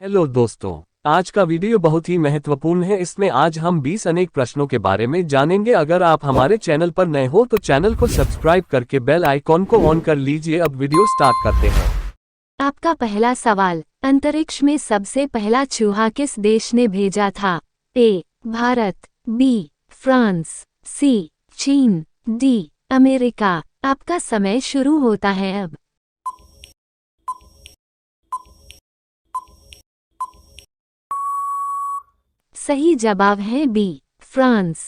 Hello दोस्तों। आज का वीडियो बहुत ही महत्वपूर्ण है। इसमें आज हम 20 अनेक प्रश्नों के बारे में जानेंगे। अगर आप हमारे चैनल पर नए हो तो चैनल को सब्सक्राइब करके बेल आइकॉन को ऑन कर लीजिए। अब वीडियो स्टार्ट करते हैं। आपका पहला सवाल, अंतरिक्ष में सबसे पहला चूहा किस देश ने भेजा था? ए. भारत, बी. फ्रांस, सी. चीन, डी. अमेरिका। आपका समय शुरू होता है अब। सही जवाब है बी. फ्रांस।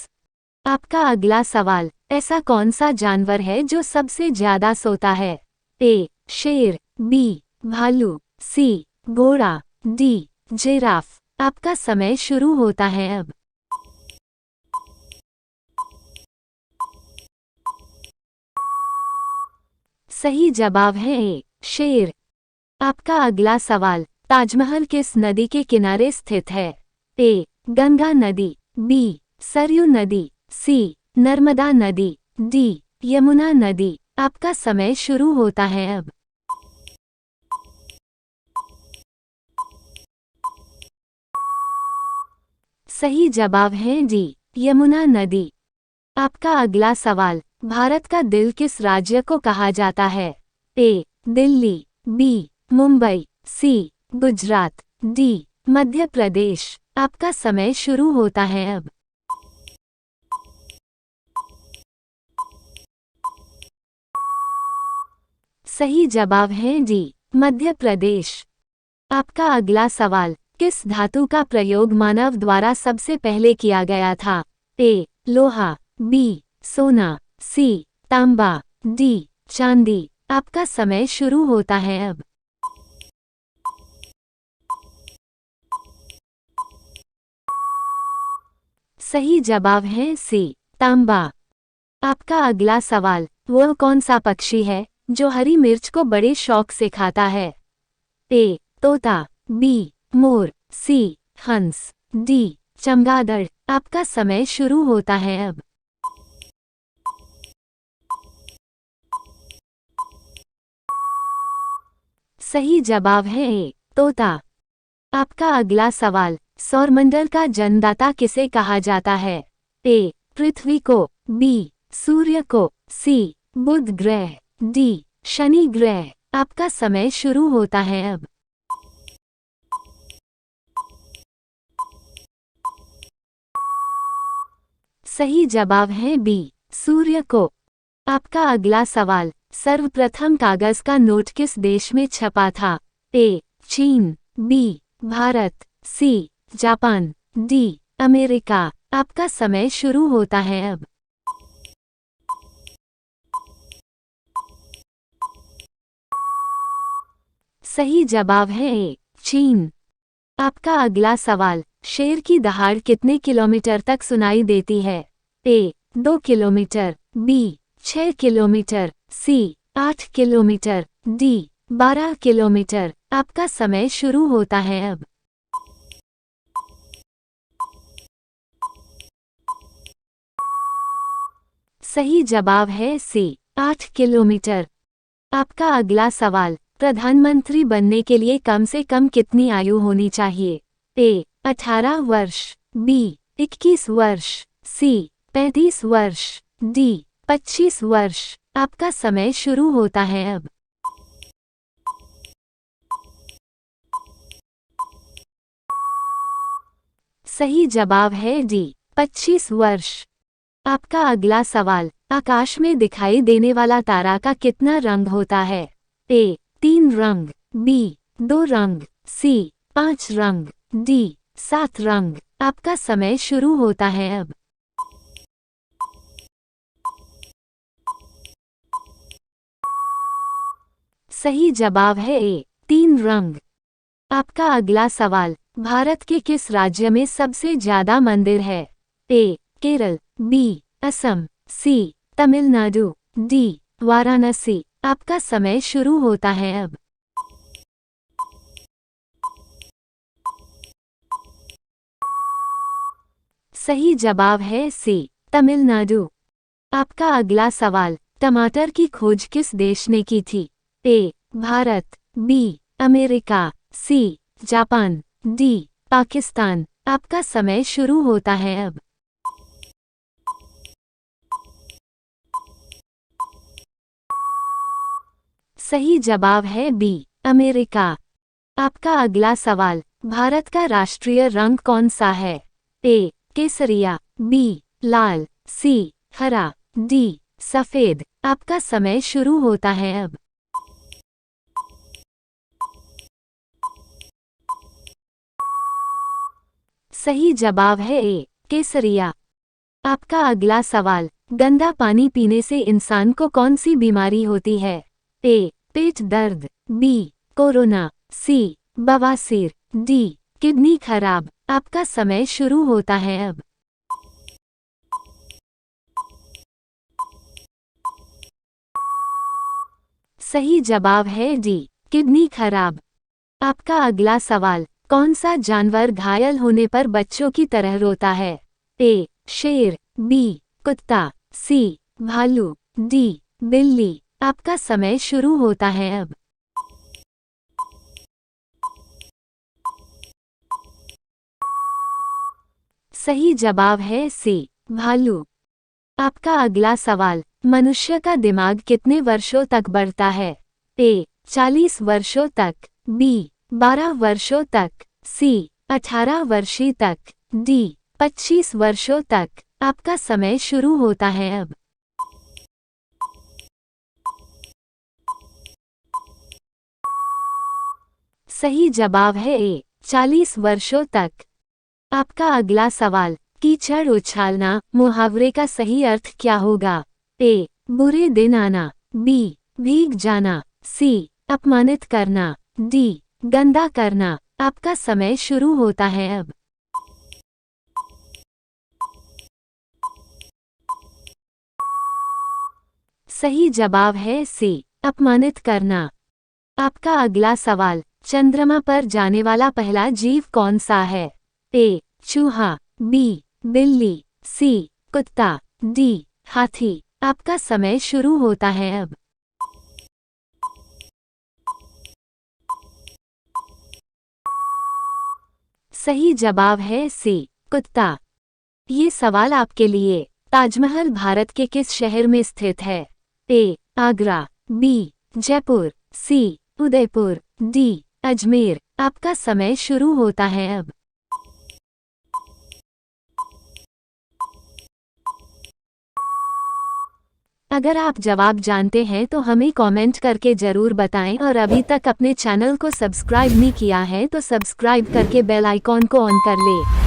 आपका अगला सवाल, ऐसा कौन सा जानवर है जो सबसे ज्यादा सोता है? ए. शेर, बी. भालू, सी. घोड़ा, डी. जिराफ। आपका समय शुरू होता है अब। सही जवाब है ए. शेर। आपका अगला सवाल, ताजमहल किस नदी के किनारे स्थित है? ए. गंगा नदी, बी. सरयू नदी, सी. नर्मदा नदी, डी. यमुना नदी। आपका समय शुरू होता है अब। सही जवाब है डी. यमुना नदी। आपका अगला सवाल, भारत का दिल किस राज्य को कहा जाता है? ए. दिल्ली, बी. मुंबई, सी. गुजरात, डी. मध्य प्रदेश। आपका समय शुरू होता है अब। सही जवाब है डी. मध्य प्रदेश। आपका अगला सवाल, किस धातु का प्रयोग मानव द्वारा सबसे पहले किया गया था? ए. लोहा, बी. सोना, सी. तांबा, डी. चांदी। आपका समय शुरू होता है अब। सही जवाब है सी. तांबा। आपका अगला सवाल, वह कौन सा पक्षी है जो हरी मिर्च को बड़े शौक से खाता है? ए. तोता, बी. मोर, सी. हंस, डी. चमगादड़। आपका समय शुरू होता है अब। सही जवाब है ए. तोता। आपका अगला सवाल, सौरमंडल का जन्मदाता किसे कहा जाता है? ए. पृथ्वी को, बी. सूर्य को, सी. बुध ग्रह, डी. शनि ग्रह। आपका समय शुरू होता है अब। सही जवाब है बी. सूर्य को। आपका अगला सवाल, सर्वप्रथम कागज का नोट किस देश में छपा था? ए. चीन, B. Bharat, C. Japan, D. America. आपका समय शुरू होता है अब। सही जवाब है ए. चीन। आपका अगला सवाल, शेर की दहाड़ कितने किलोमीटर तक सुनाई देती है? ए. 2 किलोमीटर, बी. 6 किलोमीटर, सी. 8 किलोमीटर, डी. 12 किलोमीटर। आपका समय शुरू होता है अब। सही जवाब है सी. 8 किलोमीटर। आपका अगला सवाल, प्रधानमंत्री बनने के लिए कम से कम कितनी आयु होनी चाहिए? ए. 18 वर्ष, बी. 21 वर्ष, सी. 35 वर्ष, डी. 25 वर्ष। आपका समय शुरू होता है अब। सही जवाब है डी. 25 वर्ष। आपका अगला सवाल, आकाश में दिखाई देने वाला तारा का कितना रंग होता है? ए. 3 रंग, बी. 2 रंग, सी. 5 रंग, डी. 7 रंग। आपका समय शुरू होता है अब। सही जवाब है ए. 3 रंग। आपका अगला सवाल, भारत के किस राज्य में सबसे ज्यादा मंदिर है? ए. केरल, बी. असम, सी. तमिलनाडु, डी. वाराणसी। आपका समय शुरू होता है अब। सही जवाब है सी. तमिलनाडु। आपका अगला सवाल, टमाटर की खोज किस देश ने की थी? A. Bharat, B. America, C. Japan, D Pakistan. आपका समय शुरू होता है अब। सही जवाब है बी अमेरिका। आपका अगला सवाल, भारत का राष्ट्रीय रंग कौन सा है? ए केसरिया, बी लाल, सी हरा, डी सफेद। आपका समय शुरू होता है अब। सही जवाब है ए केसरिया। आपका अगला सवाल, गंदा पानी पीने से इंसान को कौन सी बीमारी होती है? ए पेट दर्द, बी कोरोना, सी बवासीर, डी किडनी खराब। आपका समय शुरू होता है अब। सही जवाब है डी किडनी खराब। आपका अगला सवाल, कौन सा जानवर घायल होने पर बच्चों की तरह रोता है? ए शेर, बी कुत्ता, सी भालू, डी बिल्ली। आपका समय शुरू होता है अब। सही जवाब है सी भालू। आपका अगला सवाल, मनुष्य का दिमाग कितने वर्षों तक बढ़ता है? ए 40 वर्षों तक, बी 12 वर्षों तक, सी 18 वर्षीय तक, डी 25 वर्षों तक। आपका समय शुरू होता है अब। सही जवाब है ए 40 वर्षों तक। आपका अगला सवाल, कीचड़ उछालना मुहावरे का सही अर्थ क्या होगा? ए बुरे दिन आना, बी भीग जाना, सी अपमानित करना, डी गंदा करना। आपका समय शुरू होता है अब। सही जवाब है सी अपमानित करना। आपका अगला सवाल, चंद्रमा पर जाने वाला पहला जीव कौन सा है? ए चूहा, बी बिल्ली, सी कुत्ता, डी हाथी। आपका समय शुरू होता है अब। सही जवाब है सी कुत्ता। ये सवाल आपके लिए, ताजमहल भारत के किस शहर में स्थित है? ए आगरा, बी जयपुर, सी उदयपुर, डी अजमेर। आपका समय शुरू होता है अब। अगर आप जवाब जानते हैं तो हमें कमेंट करके ज़रूर बताएं, और अभी तक अपने चैनल को सब्सक्राइब नहीं किया है तो सब्सक्राइब करके बेल आइकॉन को ऑन कर ले।